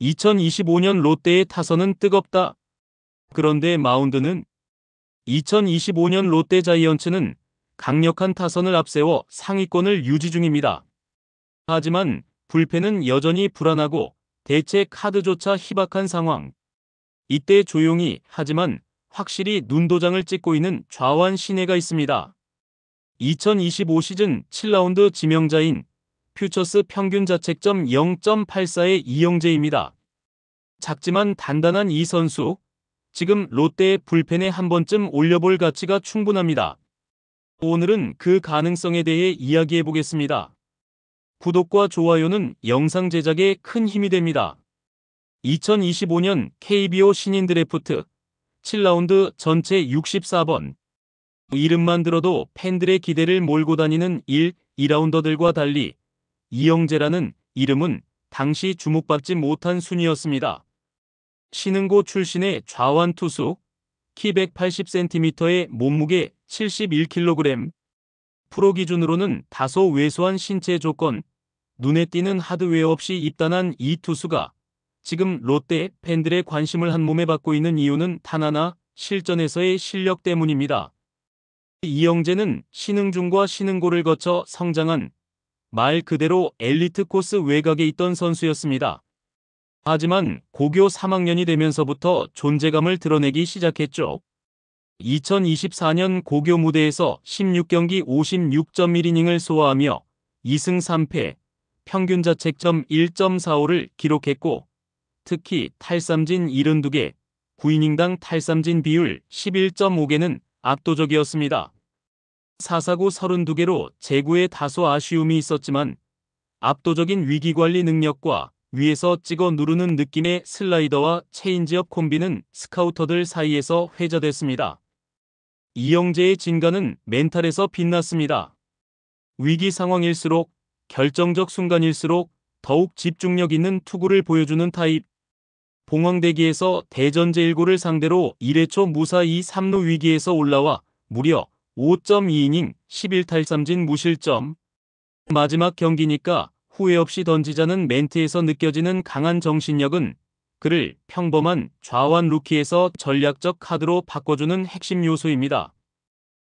2025년 롯데의 타선은 뜨겁다. 그런데 마운드는 2025년 롯데 자이언츠는 강력한 타선을 앞세워 상위권을 유지 중입니다. 하지만 불펜은 여전히 불안하고 대체 카드조차 희박한 상황. 이때 조용히 하지만 확실히 눈도장을 찍고 있는 좌완 신예가 있습니다. 2025 시즌 7라운드 지명자인 퓨처스 평균 자책점 0.84의 이영재입니다. 작지만 단단한 이 선수, 지금 롯데의 불펜에 한 번쯤 올려볼 가치가 충분합니다. 오늘은 그 가능성에 대해 이야기해보겠습니다. 구독과 좋아요는 영상 제작에 큰 힘이 됩니다. 2025년 KBO 신인 드래프트 7라운드 전체 64번. 이름만 들어도 팬들의 기대를 몰고 다니는 2라운더들과 달리 이영재라는 이름은 당시 주목받지 못한 순위였습니다. 신흥고 출신의 좌완 투수, 키 180cm의 몸무게 71kg, 프로 기준으로는 다소 왜소한 신체 조건, 눈에 띄는 하드웨어 없이 입단한 이 투수가 지금 롯데 팬들의 관심을 한 몸에 받고 있는 이유는 단 하나, 실전에서의 실력 때문입니다. 이영재는 신흥중과 신흥고를 거쳐 성장한 말 그대로 엘리트 코스 외곽에 있던 선수였습니다. 하지만 고교 3학년이 되면서부터 존재감을 드러내기 시작했죠. 2024년 고교 무대에서 16경기 56.1이닝을 소화하며 2승 3패, 평균 자책점 1.45를 기록했고, 특히 탈삼진 72개, 9이닝당 탈삼진 비율 11.5개는 압도적이었습니다. 4사구 32개로 제구에 다소 아쉬움이 있었지만 압도적인 위기관리 능력과 위에서 찍어 누르는 느낌의 슬라이더와 체인지업 콤비는 스카우터들 사이에서 회자됐습니다. 이영재의 진가는 멘탈에서 빛났습니다. 위기 상황일수록, 결정적 순간일수록 더욱 집중력 있는 투구를 보여주는 타입. 봉황대기에서 대전 제1고를 상대로 1회 초 무사 2-3루 위기에서 올라와 무려 5.2이닝 11탈삼진 무실점. 마지막 경기니까 후회 없이 던지자는 멘트에서 느껴지는 강한 정신력은 그를 평범한 좌완 루키에서 전략적 카드로 바꿔주는 핵심 요소입니다.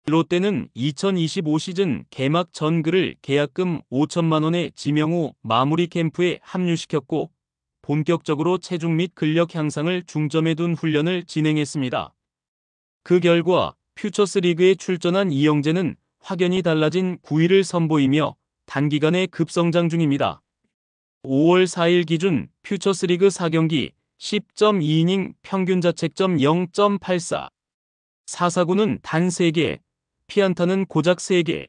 롯데는 2025 시즌 개막 전 그를 계약금 5천만 원의 지명후 마무리 캠프에 합류시켰고, 본격적으로 체중 및 근력 향상을 중점에 둔 훈련을 진행했습니다. 그 결과 퓨처스 리그에 출전한 이영재는 확연히 달라진 구위를 선보이며 단기간에 급성장 중입니다. 5월 4일 기준 퓨처스 리그 4경기 10.2이닝 평균 자책점 0.84, 4사구는 단 3개, 피안타는 고작 3개.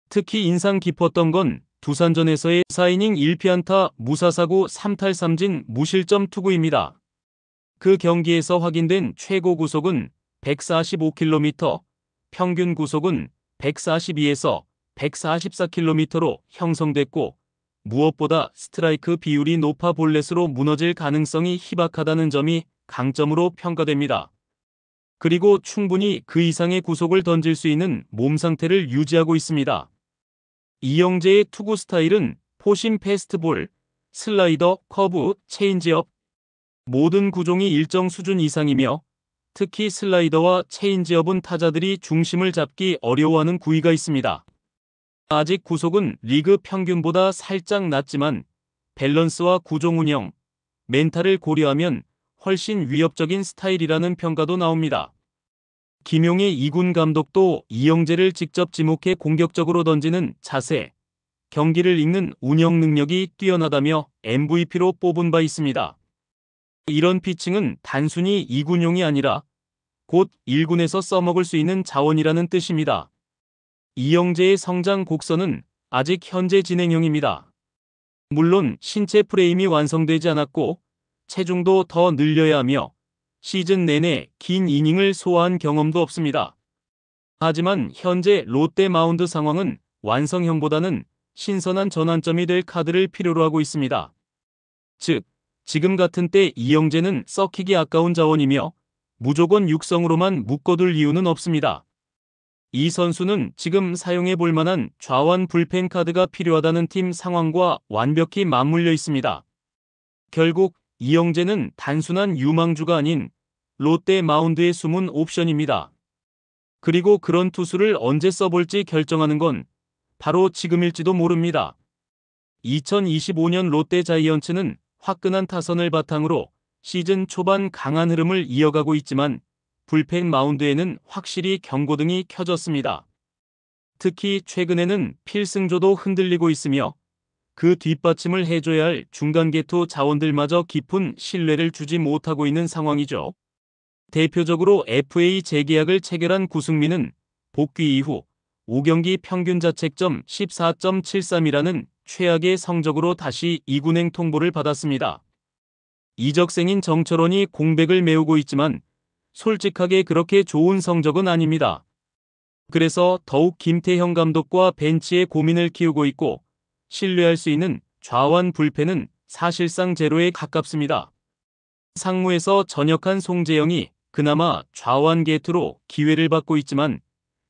특히 인상 깊었던 건 두산전에서의 4이닝 1피안타 무사사구 3탈삼진 무실점 투구입니다. 그 경기에서 확인된 최고 구속은 145km, 평균 구속은 142에서 144km로 형성됐고, 무엇보다 스트라이크 비율이 높아 볼넷으로 무너질 가능성이 희박하다는 점이 강점으로 평가됩니다. 그리고 충분히 그 이상의 구속을 던질 수 있는 몸 상태를 유지하고 있습니다. 이영재의 투구 스타일은 포심 패스트볼, 슬라이더, 커브, 체인지업, 모든 구종이 일정 수준 이상이며 특히 슬라이더와 체인지업은 타자들이 중심을 잡기 어려워하는 구위가 있습니다. 아직 구속은 리그 평균보다 살짝 낮지만 밸런스와 구종 운영, 멘탈을 고려하면 훨씬 위협적인 스타일이라는 평가도 나옵니다. 김용의 2군 감독도 이영재를 직접 지목해 공격적으로 던지는 자세, 경기를 읽는 운영 능력이 뛰어나다며 MVP로 뽑은 바 있습니다. 이런 피칭은 단순히 2군용이 아니라 곧 1군에서 써먹을 수 있는 자원이라는 뜻입니다. 이영재의 성장 곡선은 아직 현재 진행형입니다. 물론 신체 프레임이 완성되지 않았고 체중도 더 늘려야 하며 시즌 내내 긴 이닝을 소화한 경험도 없습니다. 하지만 현재 롯데 마운드 상황은 완성형보다는 신선한 전환점이 될 카드를 필요로 하고 있습니다. 즉, 지금 같은 때 이영재는 썩히기 아까운 자원이며 무조건 육성으로만 묶어둘 이유는 없습니다. 이 선수는 지금 사용해 볼 만한 좌완 불펜 카드가 필요하다는 팀 상황과 완벽히 맞물려 있습니다. 결국 이영재는 단순한 유망주가 아닌 롯데 마운드에 숨은 옵션입니다. 그리고 그런 투수를 언제 써볼지 결정하는 건 바로 지금일지도 모릅니다. 2025년 롯데 자이언츠는 화끈한 타선을 바탕으로 시즌 초반 강한 흐름을 이어가고 있지만 불펜 마운드에는 확실히 경고등이 켜졌습니다. 특히 최근에는 필승조도 흔들리고 있으며 그 뒷받침을 해줘야 할 중간계투 자원들마저 깊은 신뢰를 주지 못하고 있는 상황이죠. 대표적으로 FA 재계약을 체결한 구승민은 복귀 이후 5경기 평균 자책점 14.73이라는 최악의 성적으로 다시 2군행 통보를 받았습니다. 이적생인 정철원이 공백을 메우고 있지만 솔직하게 그렇게 좋은 성적은 아닙니다. 그래서 더욱 김태형 감독과 벤치의 고민을 키우고 있고 신뢰할 수 있는 좌완 불펜은 사실상 제로에 가깝습니다. 상무에서 전역한 송재영이 그나마 좌완 게투로 기회를 받고 있지만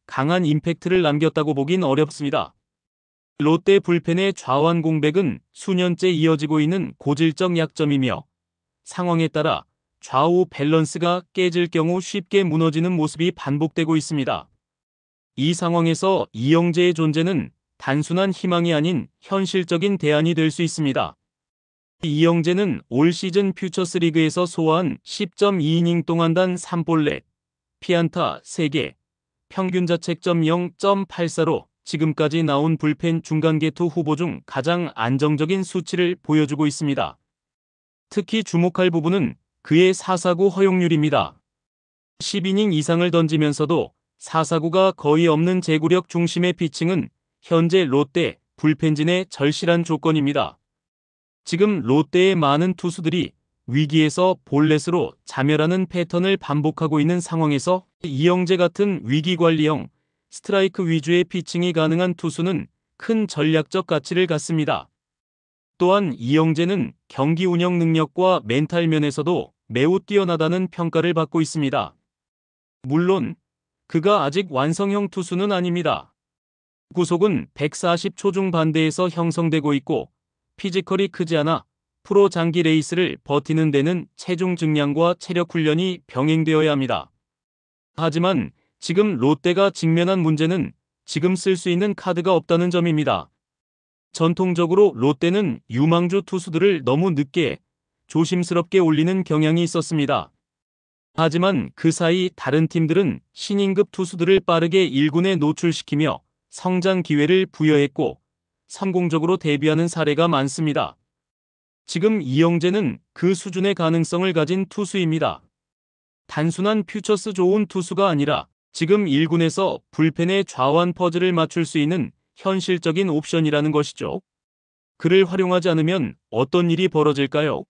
강한 임팩트를 남겼다고 보긴 어렵습니다. 롯데 불펜의 좌완 공백은 수년째 이어지고 있는 고질적 약점이며 상황에 따라 좌우 밸런스가 깨질 경우 쉽게 무너지는 모습이 반복되고 있습니다. 이 상황에서 이영재의 존재는 단순한 희망이 아닌 현실적인 대안이 될 수 있습니다. 이영재는 올 시즌 퓨처스 리그에서 소화한 10.2이닝 동안 단 3볼넷, 피안타 3개, 평균 자책점 0.84로 지금까지 나온 불펜 중간계투 후보 중 가장 안정적인 수치를 보여주고 있습니다. 특히 주목할 부분은 그의 4사구 허용률입니다. 10이닝 이상을 던지면서도 4사구가 거의 없는 제구력 중심의 피칭은 현재 롯데 불펜진의 절실한 조건입니다. 지금 롯데의 많은 투수들이 위기에서 볼넷으로 자멸하는 패턴을 반복하고 있는 상황에서 이영재 같은 위기관리형 스트라이크 위주의 피칭이 가능한 투수는 큰 전략적 가치를 갖습니다. 또한 이영재는 경기 운영 능력과 멘탈 면에서도 매우 뛰어나다는 평가를 받고 있습니다. 물론 그가 아직 완성형 투수는 아닙니다. 구속은 140 초중 반대에서 형성되고 있고 피지컬이 크지 않아 프로 장기 레이스를 버티는 데는 체중 증량과 체력 훈련이 병행되어야 합니다. 하지만 지금 롯데가 직면한 문제는 지금 쓸 수 있는 카드가 없다는 점입니다. 전통적으로 롯데는 유망주 투수들을 너무 늦게 조심스럽게 올리는 경향이 있었습니다. 하지만 그 사이 다른 팀들은 신인급 투수들을 빠르게 1군에 노출시키며 성장 기회를 부여했고 성공적으로 데뷔하는 사례가 많습니다. 지금 이영재는 그 수준의 가능성을 가진 투수입니다. 단순한 퓨처스 좋은 투수가 아니라 지금 1군에서 불펜의 좌완 퍼즐을 맞출 수 있는 현실적인 옵션이라는 것이죠. 그를 활용하지 않으면 어떤 일이 벌어질까요?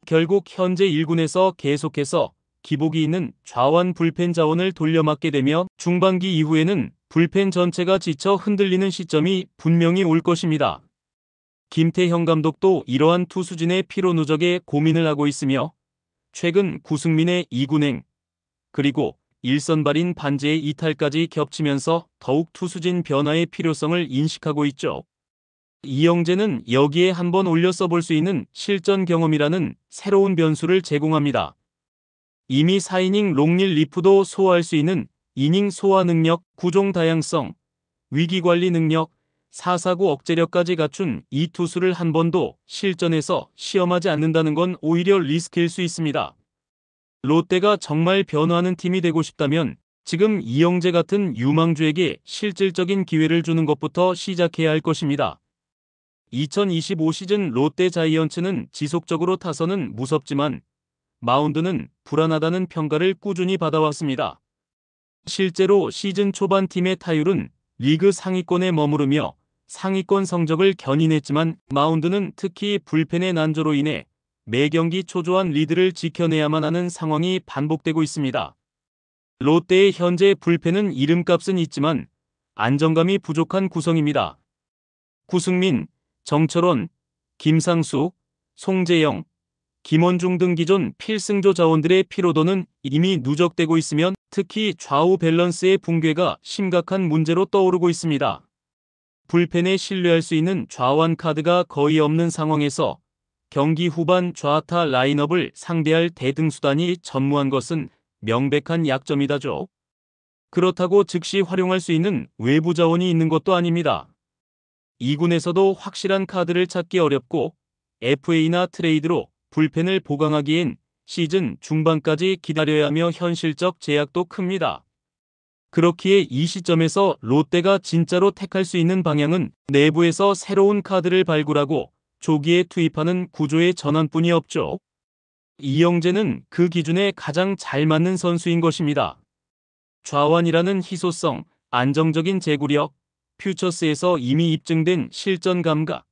결국 현재 1군에서 계속해서 기복이 있는 좌완 불펜 자원을 돌려막게 되며 중반기 이후에는 불펜 전체가 지쳐 흔들리는 시점이 분명히 올 것입니다. 김태형 감독도 이러한 투수진의 피로 누적에 고민을 하고 있으며 최근 구승민의 2군행 그리고 일선발인 반지의 이탈까지 겹치면서 더욱 투수진 변화의 필요성을 인식하고 있죠. 이영재는 여기에 한번 올려 써볼 수 있는 실전 경험이라는 새로운 변수를 제공합니다. 이미 4이닝 롱릴 리프도 소화할 수 있는 이닝 소화 능력, 구종 다양성, 위기관리 능력, 4사구 억제력까지 갖춘 이 투수를 한 번도 실전에서 시험하지 않는다는 건 오히려 리스크일 수 있습니다. 롯데가 정말 변화하는 팀이 되고 싶다면 지금 이영재 같은 유망주에게 실질적인 기회를 주는 것부터 시작해야 할 것입니다. 2025 시즌 롯데 자이언츠는 지속적으로 타선은 무섭지만 마운드는 불안하다는 평가를 꾸준히 받아왔습니다. 실제로 시즌 초반 팀의 타율은 리그 상위권에 머무르며 상위권 성적을 견인했지만 마운드는 특히 불펜의 난조로 인해 매 경기 초조한 리드를 지켜내야만 하는 상황이 반복되고 있습니다. 롯데의 현재 불펜은 이름값은 있지만 안정감이 부족한 구성입니다. 구승민, 정철원, 김상수, 송재영, 김원중 등 기존 필승조 자원들의 피로도는 이미 누적되고 있으며 특히 좌우 밸런스의 붕괴가 심각한 문제로 떠오르고 있습니다. 불펜에 신뢰할 수 있는 좌완 카드가 거의 없는 상황에서 경기 후반 좌타 라인업을 상대할 대등수단이 전무한 것은 명백한 약점이다죠. 그렇다고 즉시 활용할 수 있는 외부 자원이 있는 것도 아닙니다. 2군에서도 확실한 카드를 찾기 어렵고 FA나 트레이드로 불펜을 보강하기엔 시즌 중반까지 기다려야 하며 현실적 제약도 큽니다. 그렇기에 이 시점에서 롯데가 진짜로 택할 수 있는 방향은 내부에서 새로운 카드를 발굴하고 조기에 투입하는 구조의 전환뿐이 없죠. 이영재는 그 기준에 가장 잘 맞는 선수인 것입니다. 좌완이라는 희소성, 안정적인 제구력, 퓨처스에서 이미 입증된 실전 감각,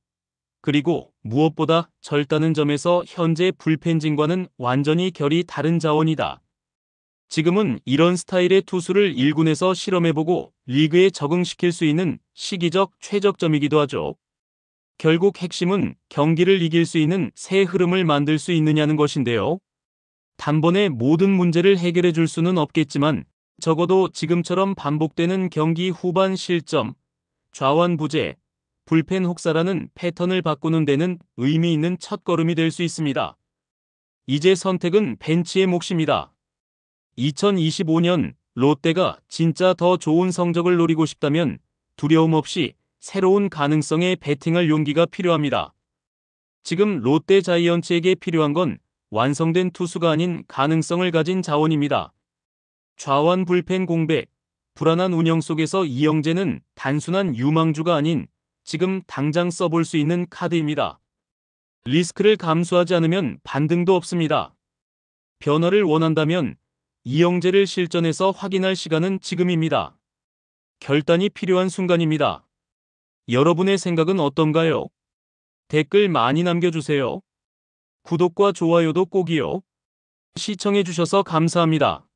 그리고 무엇보다 젊다는 점에서 현재 불펜진과는 완전히 결이 다른 자원이다. 지금은 이런 스타일의 투수를 1군에서 실험해보고 리그에 적응시킬 수 있는 시기적 최적점이기도 하죠. 결국 핵심은 경기를 이길 수 있는 새 흐름을 만들 수 있느냐는 것인데요. 단번에 모든 문제를 해결해 줄 수는 없겠지만 적어도 지금처럼 반복되는 경기 후반 실점, 좌완 부재, 불펜 혹사라는 패턴을 바꾸는 데는 의미 있는 첫걸음이 될 수 있습니다. 이제 선택은 벤치의 몫입니다. 2025년 롯데가 진짜 더 좋은 성적을 노리고 싶다면 두려움 없이 새로운 가능성에 베팅할 용기가 필요합니다. 지금 롯데 자이언츠에게 필요한 건 완성된 투수가 아닌 가능성을 가진 자원입니다. 좌완 불펜 공백, 불안한 운영 속에서 이영재는 단순한 유망주가 아닌 지금 당장 써볼 수 있는 카드입니다. 리스크를 감수하지 않으면 반등도 없습니다. 변화를 원한다면 이영재를 실전에서 확인할 시간은 지금입니다. 결단이 필요한 순간입니다. 여러분의 생각은 어떤가요? 댓글 많이 남겨주세요. 구독과 좋아요도 꼭이요. 시청해주셔서 감사합니다.